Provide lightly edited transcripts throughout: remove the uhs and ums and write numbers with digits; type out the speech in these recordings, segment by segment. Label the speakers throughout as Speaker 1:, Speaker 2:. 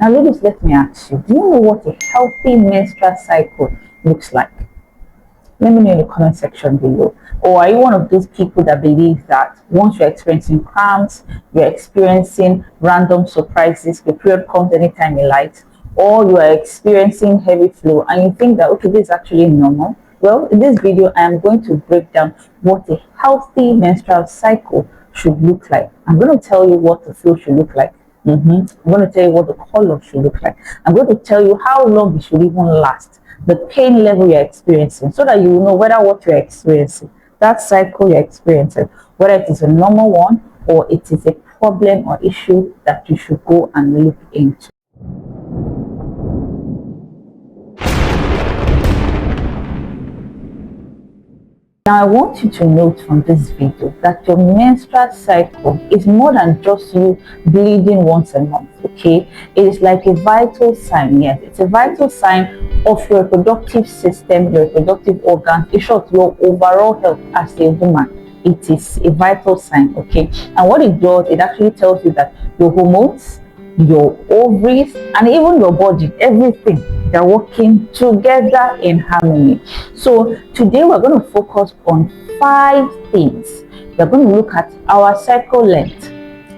Speaker 1: Now, ladies, let me ask you, do you know what a healthy menstrual cycle looks like? Let me know in the comment section below. Or are you one of those people that believe that once you're experiencing cramps, you're experiencing random surprises, your period comes anytime you like, or you are experiencing heavy flow and you think that, okay, this is actually normal? Well, in this video, I am going to break down what a healthy menstrual cycle should look like. I'm going to tell you what the flow should look like. I'm going to tell you what the color should look like. I'm going to tell you how long it should even last, the pain level you're experiencing, so that you will know whether what you're experiencing, that cycle you're experiencing, whether it is a normal one or it is a problem or issue that you should go and look into. Now, I want you to note from this video that your menstrual cycle is more than just you bleeding once a month, okay? It is like a vital sign, yes. It's a vital sign of your reproductive system, your reproductive organs, in short, your overall health as a woman. It is a vital sign, okay? And what it does, it actually tells you that your hormones, your ovaries, and even your body, everything, they're working together in harmony. So today we're going to focus on 5 things. We're going to look at our cycle length.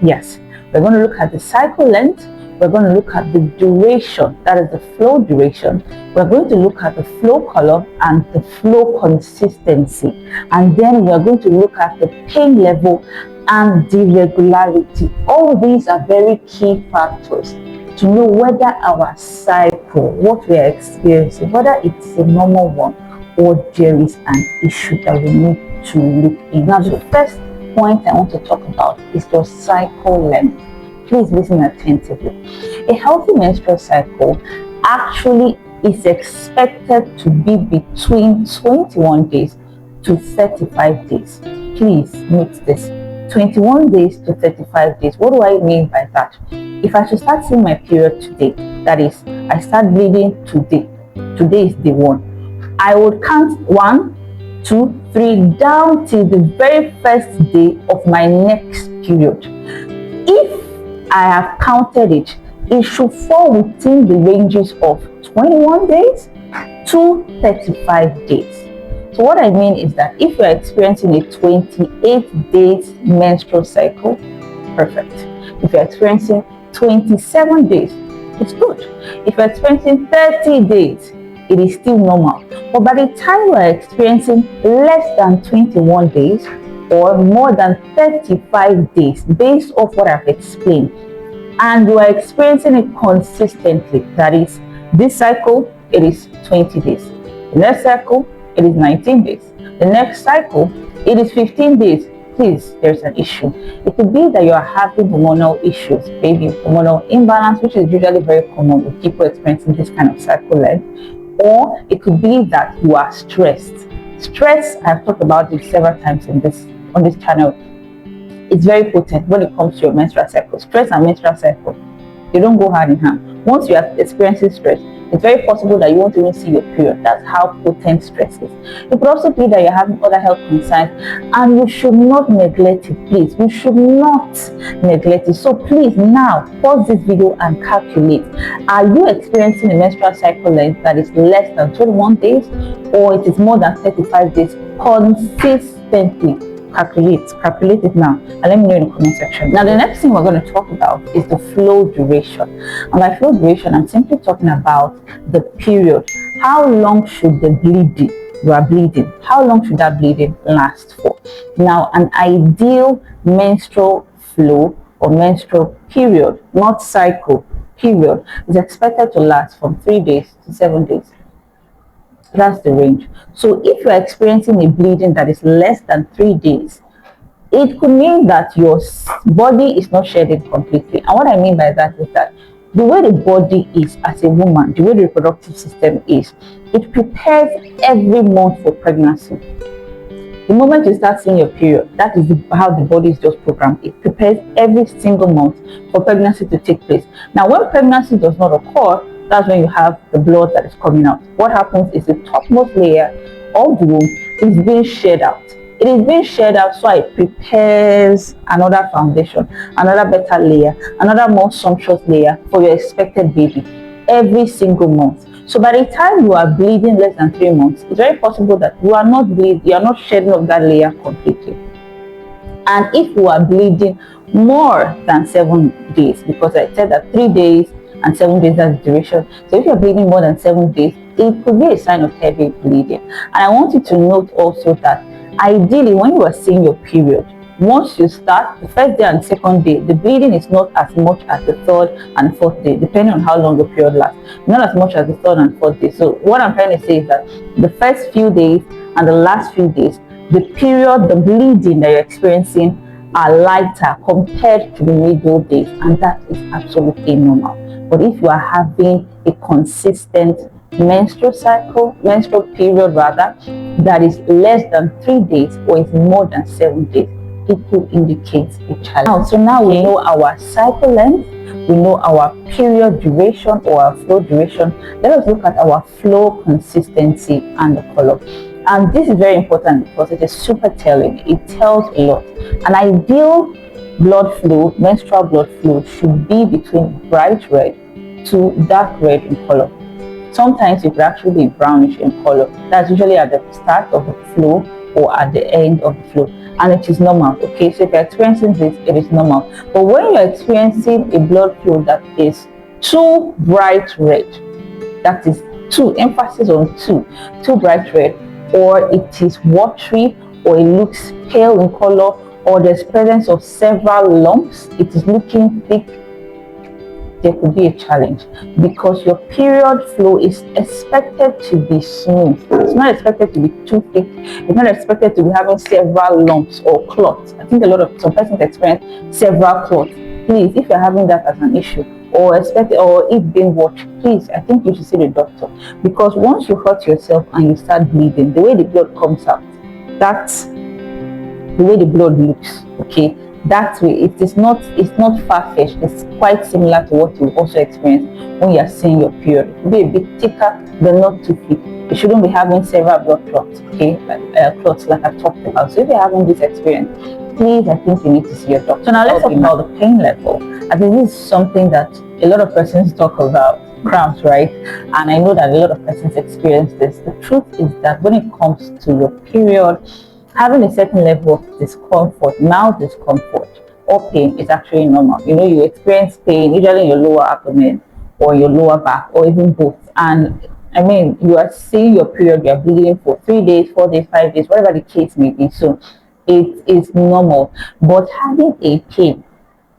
Speaker 1: Yes, we're going to look at the cycle length. We're going to look at the duration, that is the flow duration. We're going to look at the flow color and the flow consistency. And then we're going to look at the pain level and the regularity. All these are very key factors to know whether our cycle, what we are experiencing, whether it's a normal one or there is an issue that we need to look in. Now, the first point I want to talk about is your cycle length. Please listen attentively. A healthy menstrual cycle actually is expected to be between 21 days to 35 days. Please note this. 21 days to 35 days. What do I mean by that? If I should start seeing my period today, that is, I start bleeding today. Today is day 1. I would count 1, 2, 3 down till the very first day of my next period. If I have counted it, it should fall within the ranges of 21 days to 35 days. So what I mean is that if you're experiencing a 28 days menstrual cycle, perfect. If you're experiencing 27 days, it's good. If you're experiencing 30 days, it is still normal. But by the time you're experiencing less than 21 days or more than 35 days, based off what I've explained, and you are experiencing it consistently, that is, this cycle, it is 20 days. The next cycle, it is 19 days. The next cycle, it is 15 days. Please, there's an issue. It could be that you are having hormonal issues, maybe hormonal imbalance, which is usually very common with people experiencing this kind of cycle length. Or it could be that you are stressed. Stress, I've talked about it several times on this channel. It's very potent when it comes to your menstrual cycle. Stress and menstrual cycle, they don't go hand in hand. Once you are experiencing stress, it's very possible that you won't even see your period. That's how potent stress is. It could also be that you're having other health concerns and you should not neglect it, please. You should not neglect it. So please now pause this video and calculate. Are you experiencing a menstrual cycle length that is less than 21 days or it is more than 35 days consistently? Calculate it now and let me know in the comment section. Now, the next thing we're going to talk about is the flow duration. And by flow duration, I'm simply talking about the period. How long should the bleeding, you are bleeding, how long should that bleeding last for? Now, an ideal menstrual flow or menstrual period, not cycle, period, is expected to last from 3 days to 7 days. That's the range. So if you're experiencing a bleeding that is less than 3 days, it could mean that your body is not shedding completely. And what I mean by that is that the way the body is as a woman, the way the reproductive system is, it prepares every month for pregnancy. The moment you start seeing your period, that is how the body is just programmed. It prepares every single month for pregnancy to take place. Now, when pregnancy does not occur, that's when you have the blood that is coming out. What happens is the topmost layer of the womb is being shed out. It is being shared out so it prepares another foundation, another better layer, another more sumptuous layer for your expected baby every single month. So by the time you are bleeding less than 3 months, it's very possible that you are not bleeding, you are not shedding off that layer completely. And if you are bleeding more than 7 days, because I said that 3 days and 7 days, that's the duration. So if you're bleeding more than 7 days, it could be a sign of heavy bleeding. And I want you to note also that ideally when you are seeing your period, once you start the first day and second day, the bleeding is not as much as the third and fourth day, depending on how long the period lasts. Not as much as the third and fourth day. So what I'm trying to say is that the first few days and the last few days, the period, the bleeding that you're experiencing are lighter compared to the middle days, and that is absolutely normal. But if you are having a consistent menstrual period rather, that is less than 3 days or is more than 7 days, it could indicate a challenge. Now we know our cycle length, we know our period duration or our flow duration. Let us look at our flow consistency and the color. And this is very important because it is super telling. It tells a lot. An ideal blood flow, menstrual blood flow, should be between bright red to dark red in color. Sometimes it could actually be brownish in color. That's usually at the start of the flow or at the end of the flow. And it is normal. Okay, so if you're experiencing this, it is normal. But when you're experiencing a blood flow that is too bright red, that is too, emphasis on too bright red, or it is watery, or it looks pale in color, or there's presence of several lumps, it is looking thick, there could be a challenge, because your period flow is expected to be smooth. It's not expected to be too thick. It's not expected to be having several lumps or clots. I think some persons experience several clots. Please, if you're having that as an issue, or if being watched, please, I think you should see the doctor, because once you hurt yourself and you start bleeding, the way the blood comes out, that's the way the blood looks. Okay, that way it's not far-fetched. It's quite similar to what you also experience when you are seeing your period. It will be a bit thicker but not too thick. You shouldn't be having several blood clots, okay, clots like I talked about. So if you're having this experience, please, I think you need to see your doctor. So now let's talk about the pain level. I think this is something that a lot of persons talk about, cramps, right? And I know that a lot of persons experience this. The truth is that when it comes to your period, having a certain level of discomfort, mild discomfort or pain, is actually normal. You know, you experience pain usually in your lower abdomen or your lower back or even both. And I mean, you are seeing your period, you are bleeding for 3 days, 4 days, 5 days, whatever the case may be. So it is normal. But having a pain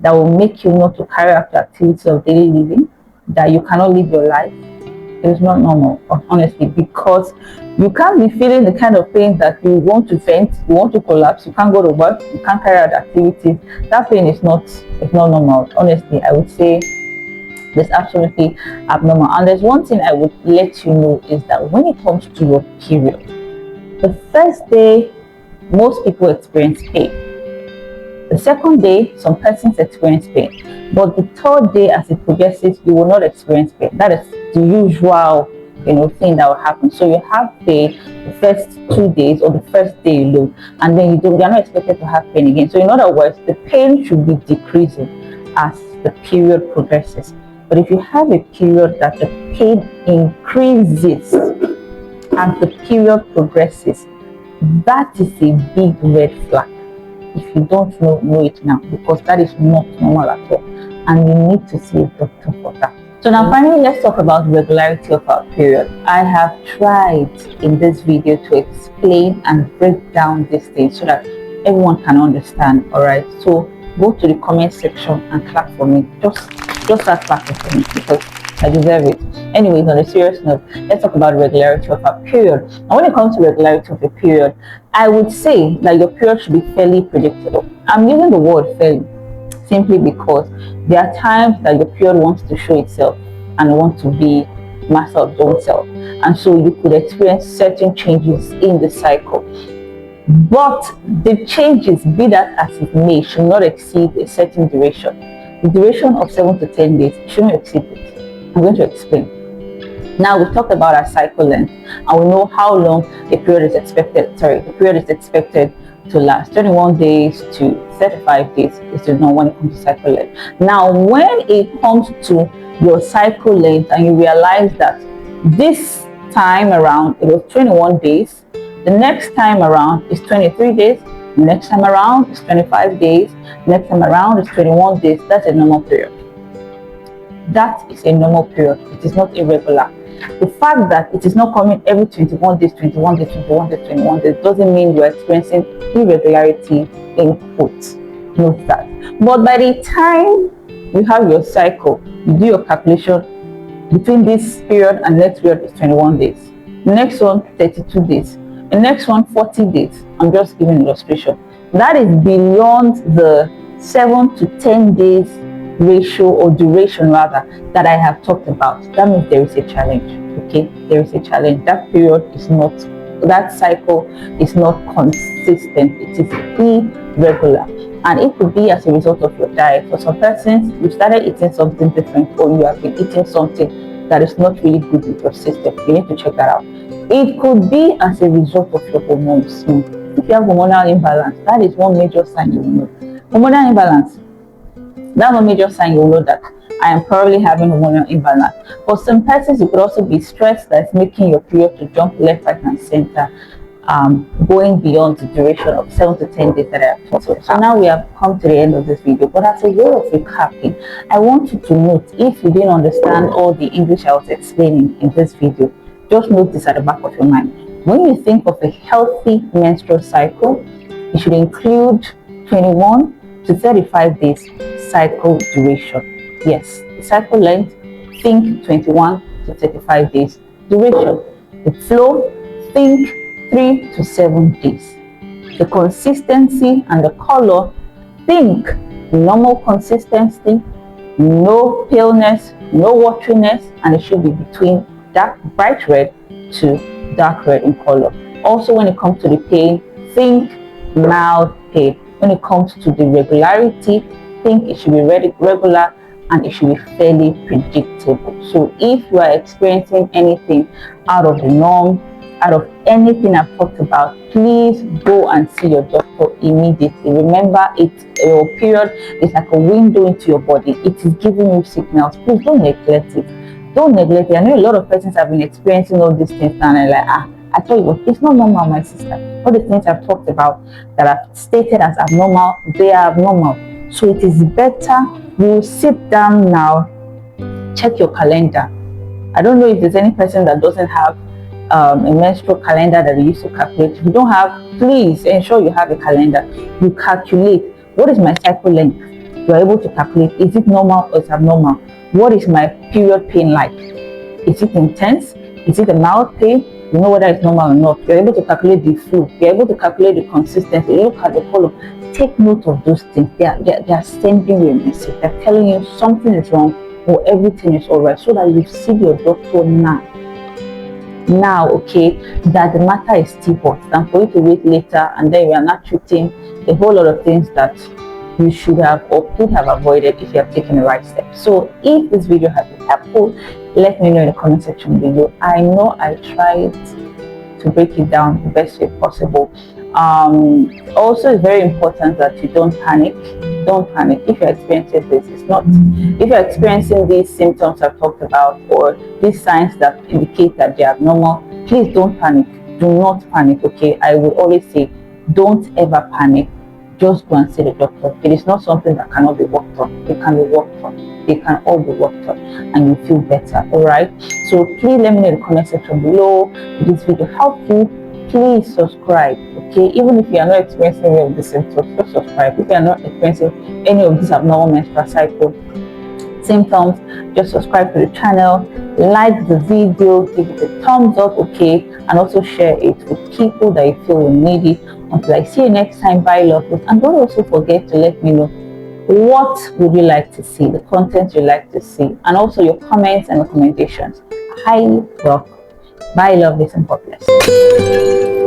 Speaker 1: that will make you not to carry out the activity of daily living, that you cannot live your life, it is not normal, honestly, because you can't be feeling the kind of pain that you want to faint, you want to collapse, you can't go to work, you can't carry out activities. That pain is not normal. Honestly, I would say it's absolutely abnormal. And there's one thing I would let you know is that when it comes to your period, the first day most people experience pain. The second day, some persons experience pain. But the third day, as it progresses, you will not experience pain. That is the usual, thing that will happen. So you have pain the first 2 days or the first day alone, and then you're not expected to have pain again. So in other words, the pain should be decreasing as the period progresses. But if you have a period that the pain increases as the period progresses, that is a big red flag. If you don't know it now, because that is not normal at all, and you need to see a doctor for that. So now finally, let's talk about regularity of our period. I have tried in this video to explain and break down these things so that everyone can understand. All right, so go to the comment section and clap for me. Just start clapping for me because I deserve it. Anyways, on a serious note, let's talk about regularity of our period. And when it comes to regularity of a period, I would say that your period should be fairly predictable. I'm using the word fairly simply because there are times that your period wants to show itself and wants to be master of its own self. And so you could experience certain changes in the cycle. But the changes, be that as it may, should not exceed a certain duration. The duration of 7 to 10 days shouldn't exceed it. I'm going to explain. Now we've talked about our cycle length, and we know how long a period is expected. The period is expected to last. 21 days to 35 days is the norm when it comes to cycle length. Now, when it comes to your cycle length, and you realize that this time around it was 21 days, the next time around is 23 days, the next time around is 25 days, the next time around is 21 days. That's a normal period. That is a normal period. It is not irregular. The fact that it is not coming every 21 days, 21 days, 21 days, 21 days doesn't mean you are experiencing irregularity in quotes. Note that. But by the time you have your cycle, you do your calculation, between this period and next period is 21 days. The next one, 32 days. The next one, 40 days. I'm just giving an illustration. That is beyond the 7 to 10 days ratio, or duration rather, that I have talked about. That means there is a challenge. Okay, there is a challenge. That period is not, that cycle is not consistent. It is irregular, and it could be as a result of your diet. For some persons, you started eating something different, or you have been eating something that is not really good with your system. You need to check that out. It could be as a result of your hormones. If you have hormonal imbalance, that is one major sign you will know. Hormonal imbalance, that's one major sign you will know that I am probably having hormonal imbalance. For some persons, it could also be stress that's making your period to jump left, right, and center, going beyond the duration of 7 to 10 days that I have talked about. So now we have come to the end of this video, but as a way of recapping, I want you to note, if you didn't understand all the English I was explaining in this video, just note this at the back of your mind. When you think of a healthy menstrual cycle, it should include 21 to 35 days cycle duration. Yes, the cycle length, think 21 to 35 days duration. The flow, think 3 to 7 days. The consistency and the color, think normal consistency, no paleness, no wateriness, and it should be between dark bright red to dark red in color. Also, when it comes to the pain, think mild pain. When it comes to the regularity, think it should be regular, and it should be fairly predictable. So if you are experiencing anything out of the norm, out of anything I've talked about, please go and see your doctor immediately. Remember, your period is like a window into your body. It is giving you signals. Please don't neglect it. Don't neglect it. I know a lot of persons have been experiencing all these things, and they're like, I told you, it's not normal, my sister. All the things I've talked about that I've stated as abnormal, they are abnormal. So it is better you sit down now, check your calendar. I don't know if there's any person that doesn't have a menstrual calendar that they used to calculate. If you don't have, please ensure you have a calendar. You calculate, what is my cycle length? You are able to calculate, is it normal or is it abnormal? What is my period pain like? Is it intense? Is it a mild pain? You know whether it's normal or not. You're able to calculate the food. You're able to calculate the consistency. Look at the column. Take note of those things. They are sending you a message. They're telling you something is wrong or everything is all right, so that you see your doctor now. Okay, that the matter is still hot, than for you to wait later and then you are not treating a whole lot of things that you should have or could have avoided if you have taken the right step. So if this video has been helpful, let me know in the comment section below. I know I tried to break it down the best way possible. Also, it's very important that you don't panic. Don't panic if you're experiencing this. It's not, if you're experiencing these symptoms I've talked about, or these signs that indicate that they're abnormal, please don't panic. Do not panic. Okay, I will always say, don't ever panic. Just go and see the doctor. It is not something that cannot be worked on. It can be worked on. They can all be worked on, and you feel better. All right, so please let me know in the comment section below if this video helped you. Please subscribe. Okay, even if you are not experiencing any of the symptoms, just subscribe. If you are not experiencing any of these abnormal menstrual cycle symptoms, just subscribe to the channel, like the video, give it a thumbs up, okay, and also share it with people that you feel will need it. Until I see you next time, bye, love, and don't also forget to let me know what would you like to see, the content you like to see, and also your comments and recommendations. Highly welcome. Bye, love, and God bless.